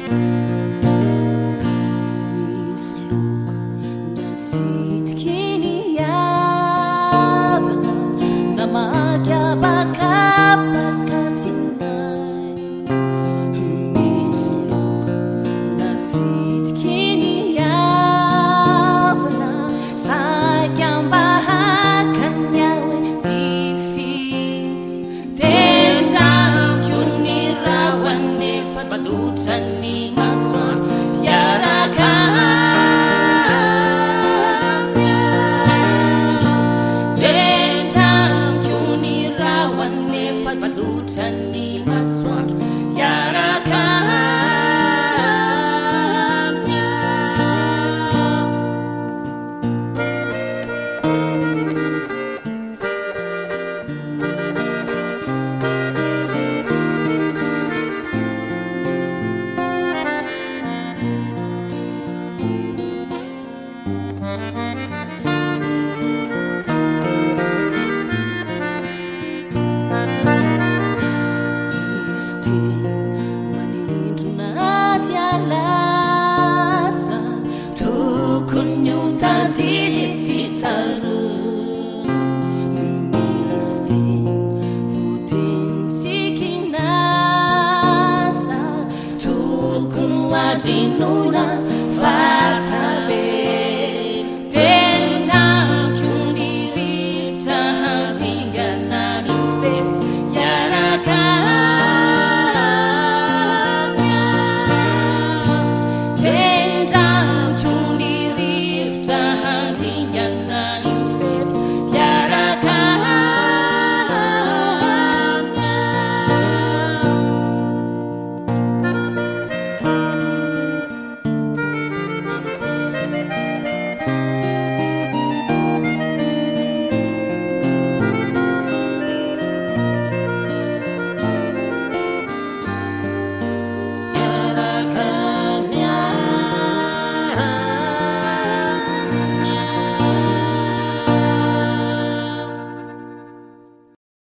Misy loko natsidiky ny havana na makiabakabaka tsinay. Misy loko natsidiky ny havana saika ambahakany aho ty fizy tendramiko ny rahany efa falotrany masoandro fiaraka tendramiko ny rahany efa falotrany masoandro fiaraka manindro naty alasa tokony ho tadidy tsy tsara. Misy teny voatenintsika nasa tokony ho adinona vatave